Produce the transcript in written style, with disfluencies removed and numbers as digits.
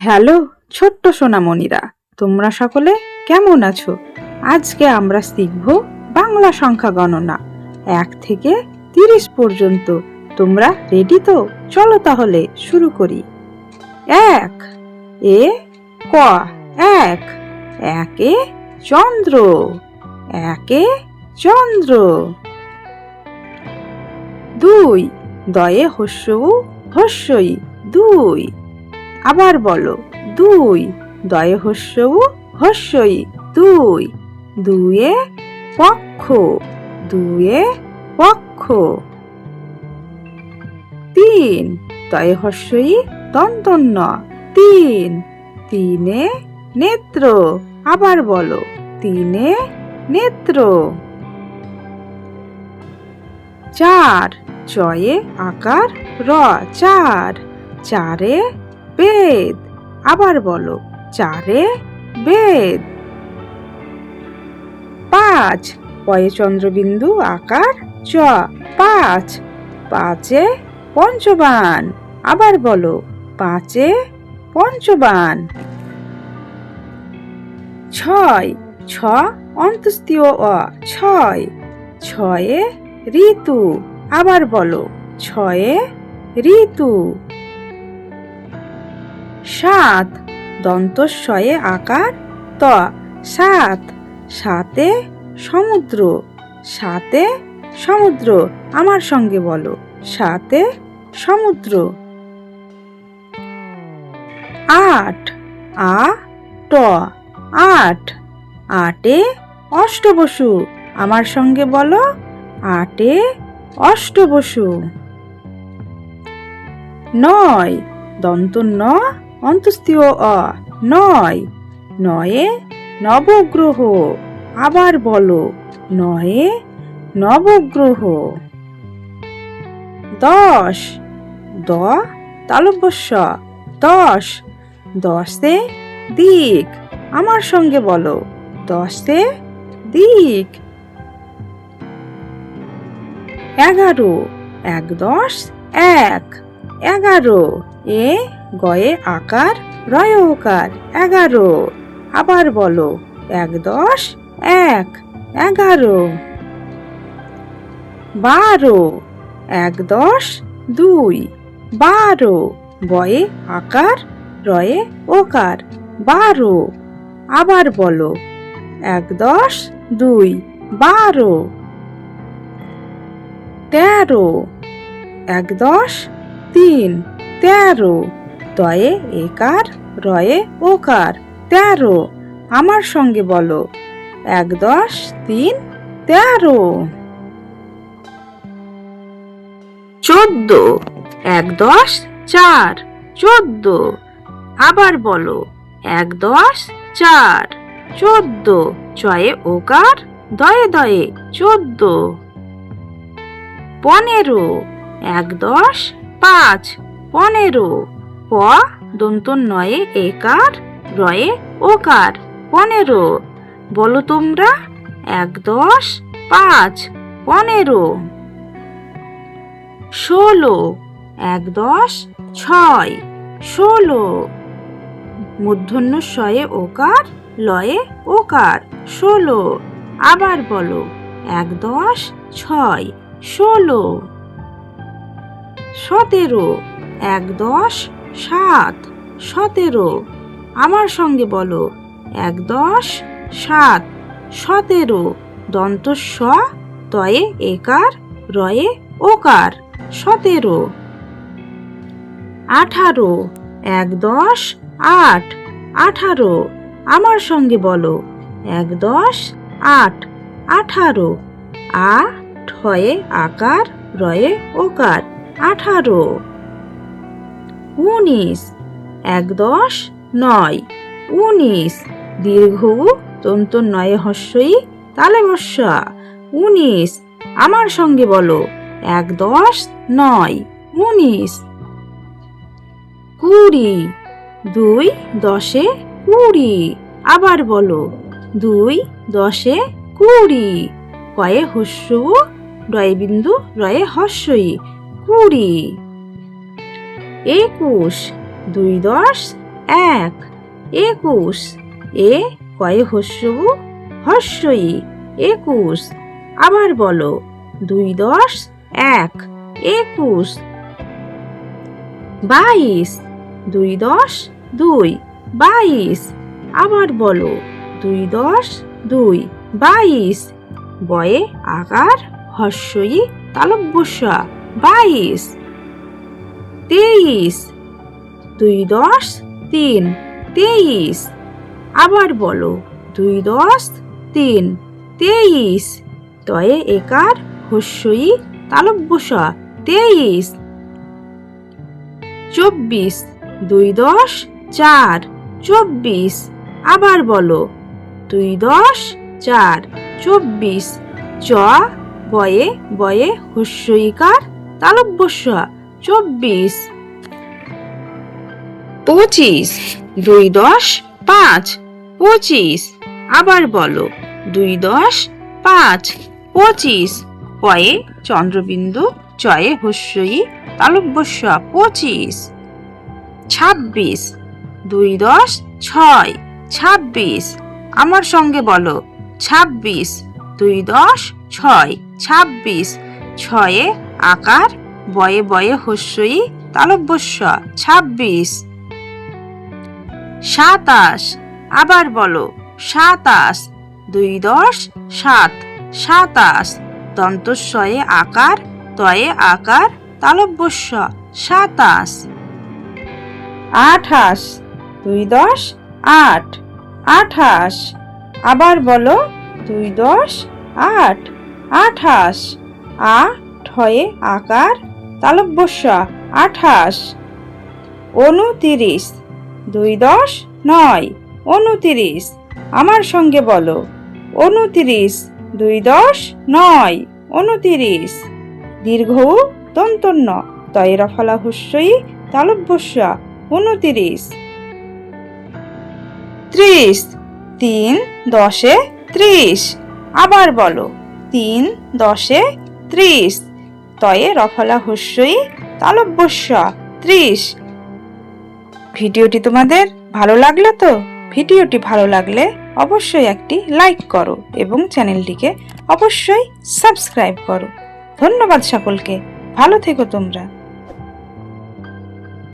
Hello ছোট্ট সোনামণিরা, তোমরা সকলে কেমন আছো? আজকে আমরা শিখব বাংলা সংখ্যা গণনা 1 থেকে 30 পর্যন্ত। তোমরা রেডি তো? চলো তাহলে শুরু করি। 1 এ ক, 1 একে চন্দ্র, একে চন্দ্র। 2 দয়ে হস্য উ হস্যই, 2। আবার বলো, 2 দয়ে হস্য উ হস্যই, 2। 2 পক্ষ, 2 পক্ষ। 3 দয়ে হস্য ই দন্তন্য, 3। 3 নেত্র। আবার বলো, 3 নেত্র। 4 চয়ে আকার র, 4। 4 বেদ। আবার বলো, 4 বেদ। 5 পয়ে চন্দ্রবিন্দু আকার চ, 5। 5 পঞ্চবান। আবার বলো, 5 পঞ্চবান। 6 ছ অন্তস্তীয় অ, 6। 6 ঋতু। আবার বলো, 6 ঋতু। 7 দন্তস্বয়ে আকার ত, 7। 7 সমুদ্র, 7 সমুদ্র। আমার সঙ্গে বলো, 7 সমুদ্র। 8 আ ট, 8। 8 অষ্টবসু। আমার সঙ্গে বলো, 8 অষ্টবসু। 9 দন্ত ন অন্তস্তীয় অ, 9। 9 নবগ্রহ। আবার বলো, 9 নবগ্রহ। 10 দ তালব্যস্য, 10। 10 দিক। আমার সঙ্গে বলো, 10 দিক। 11 1 10 1, 11। এ গয়ে আকার রয় ওকার, 11। আবার বলো, 1 10 1, 11। 12 1 10 2, 12। বয়ে আকার রয়ে ওকার, 12। আবার বলো, 1 10 2, 12। 13 1 10 3, 13। তয়ে একার রয়ে ওকার, 13। আমার সঙ্গে বলো, 1 10 3, 13। 14 1 10 4, 14। আবার বলো, 1 10 4, 14। চয়ে ওকার দয়ে দয়ে, 14। 15 1 10 5, 15। প দন্ত নয়ে একার রয়ে ওকার, 15। বলো তোমরা, 1 10 5, 15। 16 1 10 6, 16। মূর্ধন্য শয়ে ওকার লয়ে ওকার, 16। আবার বলো, 1 10 6, 16। 17 1 10 7, 17। আমার সঙ্গে বলো, 1 10 7, 17। দন্ত স তয়ে একার রয়ে ওকার, 17। 18 1 10 8, 18। আমার সঙ্গে বলো, 1 10 8, 18। আ ঠয়ে আকার রয়ে ওকার, 18। 19 1 10 9, 19। দীর্ঘ উ দন্ত নয়ে হস্যই তালে বস্যা, 19। আমার সঙ্গে বলো, 1 10 9, 19। 20 2 10 20। আবার বলো, 2 10 20। কয়ে হস্য উ ডয় বিন্দু রয়ে হস্যই, 20। 21 2 10 এক, একুশ। এ কয়ে হস্যউ হস্যই, একুশ। আবার বলো, 2 10 1, 21। 22, 2 10 2, 22। আবার বলো, 2 10 2, 22। বয়ে আকার হস্যই তালব্যস্য 22। 23, 2 10 3, 23। আবার বলো, 2 10 3, 23। তয়ে একার হস্যই তালব্যস্য 23। 24, 2 10 4, 24। আবার বলো, 2 10 4, 24। চ বয়ে বয়ে হস্যইকার তালব্যস্য 24। 25, 2 10 5, 25। আবার বলো, 2 10 5, 25। পয়ে চন্দ্রবিন্দু, চয়ে হস্যই তালব্যস্য 25। 26, 2 10 6, 26। আমার সঙ্গে বলো, 26, 2 10 6, 26। ছয়ে আকার বয়ে বয়ে হস্যই তালব্যস্য 26। 27, আবার বলো, 27, 2 10 7, 27। দন্তস্বয়ে আকার, তয়ে আকার তালব্যস্য 27। 28, 2 10 8, 28। আবার বলো, 2 10 8, 28। আ ঠয়ে আকার তালব্যস্য 28। 29, 2 10 9, 29। আমার সঙ্গে বলো, 29, 2 10 9, 29। দীর্ঘ উ দন্তন্য তয়ে রফলা হস্যই তালব্যস্য 29। 30, 3 10 30। আবার বলো, 3 10 30। তয়ে রফলা হস্যই তালব্যস্য 30। ভিডিওটি তোমাদের ভালো লাগলো তো? ভিডিওটি ভালো লাগলে অবশ্যই একটি লাইক করো এবং চ্যানেলটিকে অবশ্যই সাবস্ক্রাইব করো। ধন্যবাদ সকলকে। ভালো থেকো তোমরা।